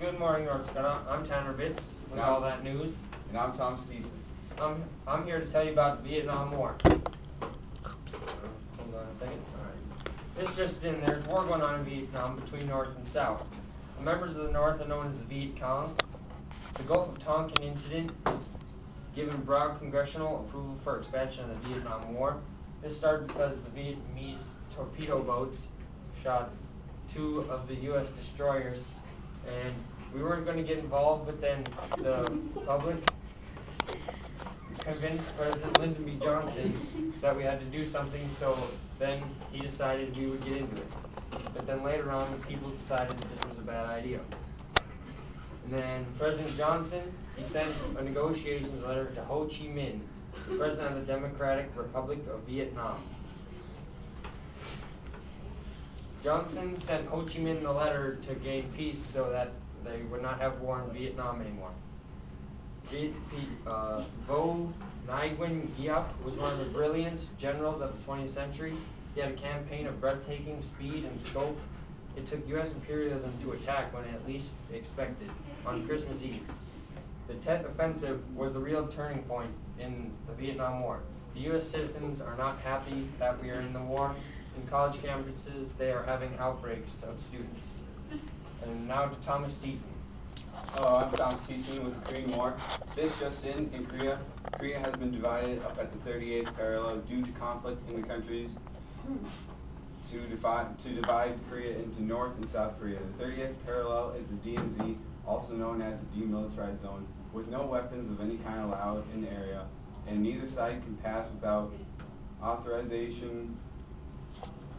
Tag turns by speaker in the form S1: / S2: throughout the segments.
S1: Good morning, North Dakota. I'm Tanner Bitts with all that news.
S2: And I'm Tom Steeson.
S1: I'm here to tell you about the Vietnam War. Hold on a second. Alright. This just in, there's war going on in Vietnam between North and South. The members of the North are known as the Viet Cong. The Gulf of Tonkin incident is given broad congressional approval for expansion of the Vietnam War. This started because the Vietnamese torpedo boats shot 2 of the U.S. destroyers, and we weren't going to get involved, but then the public convinced President Lyndon B. Johnson that we had to do something, so then he decided we would get into it. But then later on, the people decided that this was a bad idea. And then President Johnson, he sent a negotiations letter to Ho Chi Minh, the President of the Democratic Republic of Vietnam. Johnson sent Ho Chi Minh the letter to gain peace so that they would not have war in Vietnam anymore. Vo Nguyen Giap was one of the brilliant generals of the 20th century. He had a campaign of breathtaking speed and scope. It took U.S. imperialism to attack when it least expected, on Christmas Eve. The Tet Offensive was the real turning point in the Vietnam War. The U.S. citizens are not happy that we are in the war. In college campuses, they are having outbreaks of students. And now to Thomas Steeson.
S2: Hello, I'm Tom Steeson with the Korean War. This just in Korea. Korea has been divided up at the 38th parallel due to conflict in the countries to divide Korea into North and South Korea. The 30th parallel is the DMZ, also known as the demilitarized zone, with no weapons of any kind allowed in the area, and neither side can pass without authorization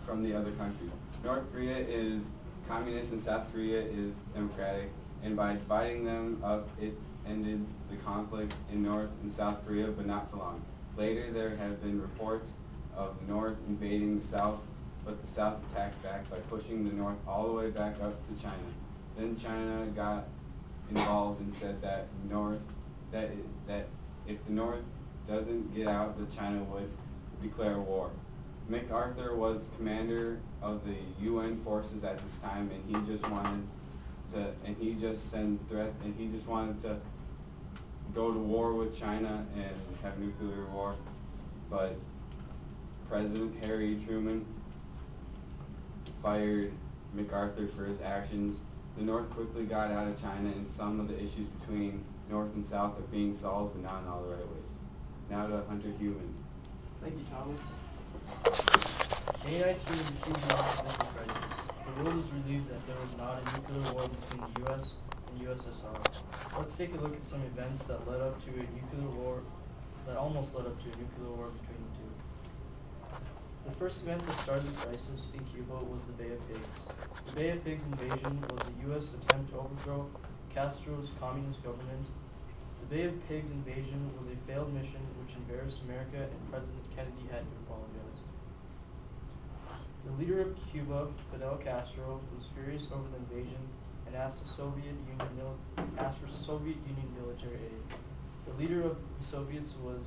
S2: from the other country. North Korea is communist and South Korea is democratic, and by dividing them up, it ended the conflict in North and South Korea, but not for long. Later, there have been reports of the North invading the South, but the South attacked back by pushing the North all the way back up to China. Then China got involved and said that if the North doesn't get out, that China would declare war. MacArthur was commander of the UN forces at this time, and he just wanted to go to war with China and have nuclear war. But President Harry Truman fired MacArthur for his actions. The North quickly got out of China, and some of the issues between North and South are being solved, but not in all the right ways. Now to Hunter Human.
S3: Thank you, Thomas. May 19 the Cuban Missile Crisis. The world is relieved that there was not a nuclear war between the U.S. and USSR. Let's take a look at some events that led up to a nuclear war, that almost led up to a nuclear war between the two. The first event that started the crisis in Cuba was the Bay of Pigs. The Bay of Pigs invasion was the U.S. attempt to overthrow Castro's communist government. The Bay of Pigs invasion was a failed mission which embarrassed America, and President Kennedy had to apologize. The leader of Cuba, Fidel Castro, was furious over the invasion and asked for Soviet Union military aid. The leader of the Soviets was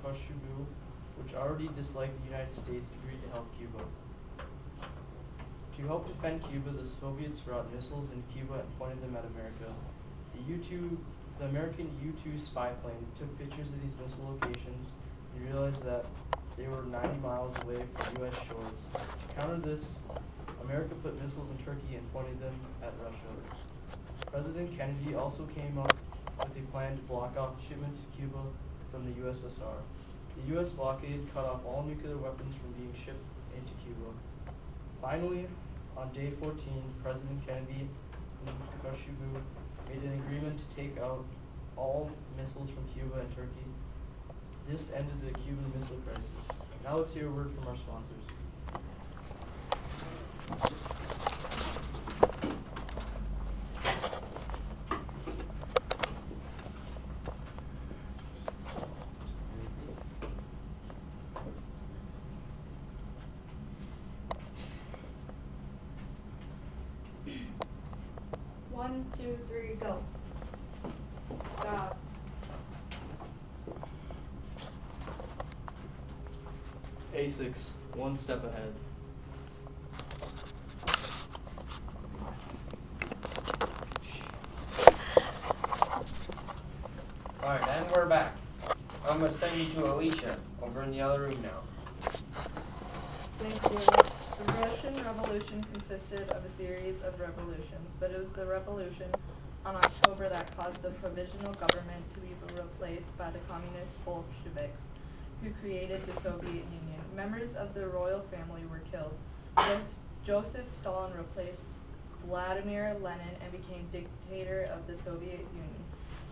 S3: Koshchev, which already disliked the United States, agreed to help Cuba. To help defend Cuba, the Soviets brought missiles into Cuba and pointed them at America. The American U-2 spy plane took pictures of these missile locations and realized that they were 90 miles away from U.S. shores. To counter this, America put missiles in Turkey and pointed them at Russia. President Kennedy also came up with a plan to block off shipments to Cuba from the USSR. The U.S. blockade cut off all nuclear weapons from being shipped into Cuba. Finally, on day 14, President Kennedy and Koshchev made an agreement to take out all missiles from Cuba and Turkey. This ended the Cuban Missile Crisis. Now let's hear a word from our sponsors.
S4: One, two, three, go. Stop.
S3: A6, one step ahead.
S1: gonna send you to Alicia, over in the other room now.
S5: Thank you. The Russian Revolution consisted of a series of revolutions, but it was the revolution on October that caused the provisional government to be replaced by the communist Bolsheviks, who created the Soviet Union. Members of the royal family were killed. Joseph Stalin replaced Vladimir Lenin and became dictator of the Soviet Union.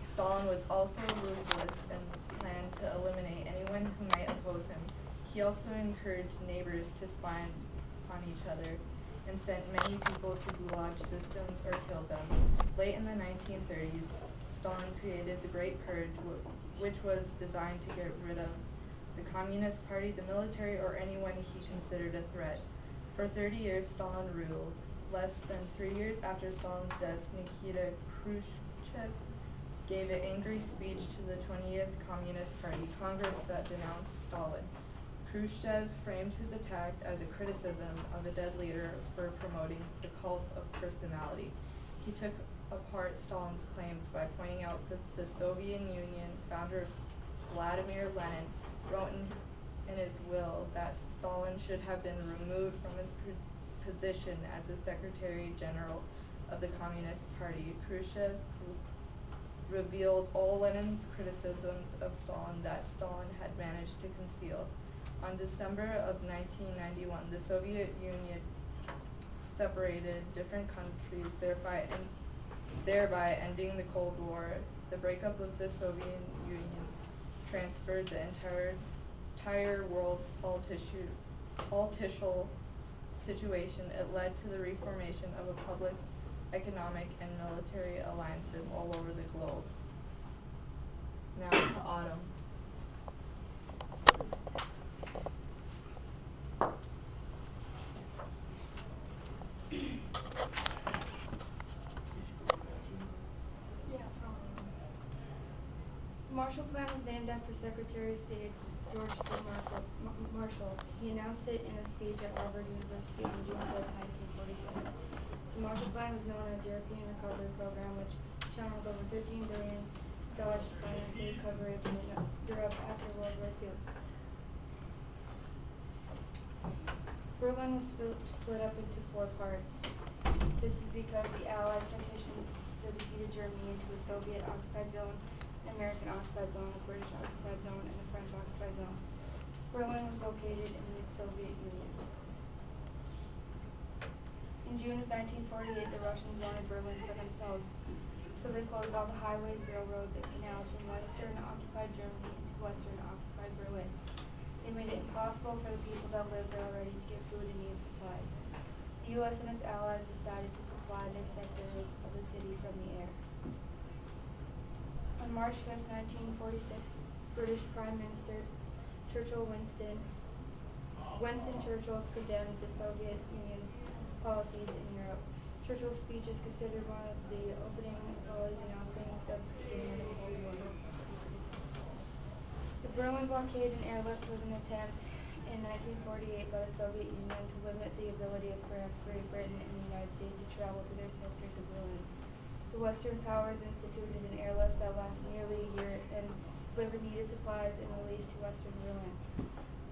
S5: Stalin was also ruthless and planned to eliminate anyone who might oppose him. He also encouraged neighbors to spy on each other and sent many people to gulag systems or killed them. Late in the 1930s, Stalin created the Great Purge, which was designed to get rid of the Communist Party, the military, or anyone he considered a threat. For 30 years, Stalin ruled. Less than 3 years after Stalin's death, Nikita Khrushchev gave an angry speech to the 20th Communist Party Congress that denounced Stalin. Khrushchev framed his attack as a criticism of a dead leader for promoting the cult of personality. He took apart Stalin's claims by pointing out that the Soviet Union founder Vladimir Lenin wrote in his will that Stalin should have been removed from his position as the Secretary General of the Communist Party. Khrushchev revealed all Lenin's criticisms of Stalin that Stalin had managed to conceal. On December of 1991, the Soviet Union separated different countries, thereby ending the Cold War. The breakup of the Soviet Union transferred the entire world's political situation. It led to the reformation of a public, economic, and military alliances all over the globe. Now to Autumn.
S4: The Marshall Plan was named after Secretary of State George C. Marshall. He announced it in a speech at Harvard University on June 5, 1947. The Marshall Plan was known as European Recovery Program, which channeled over $13 billion to finance the recovery of Europe after World War II. Berlin was split up into 4 parts. This is because the Allies partitioned the defeated Germany into a Soviet-occupied zone, an American-occupied zone, a British-occupied zone, and a French-occupied zone. Berlin was located in the Soviet Union. In June of 1948, the Russians wanted Berlin for themselves, so they closed all the highways, railroads, and canals from Western-occupied Germany into Western-occupied Berlin. They made it impossible for the people that lived there already to get food and needed supplies. The U.S. and its allies decided to supply their sectors of the city from the air. On March 5, 1946, British Prime Minister Winston Churchill condemned the Soviet Union's policies in Europe. Churchill's speech is considered one of the opening volleys announcing the beginning of the Cold War. The Berlin blockade and airlift was an attempt in 1948 by the Soviet Union to limit the ability of France, Great Britain, and the United States to travel to their sectors of Berlin. The Western powers instituted an airlift that lasted nearly a year and delivered needed supplies and relief to Western Berlin.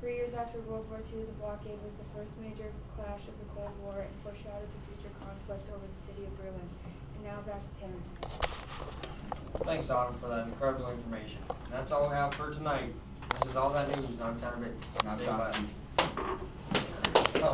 S4: 3 years after World War II, the blockade was the first major clash of the Cold War and foreshadowed the future conflict over the city of Berlin. And now back to Tim.
S1: Thanks, Autumn, for that incredible information. And that's all we have for tonight. This is all that news on Town of Bits.
S2: Not
S1: Stay
S2: Johnson.
S1: blessed. Oh,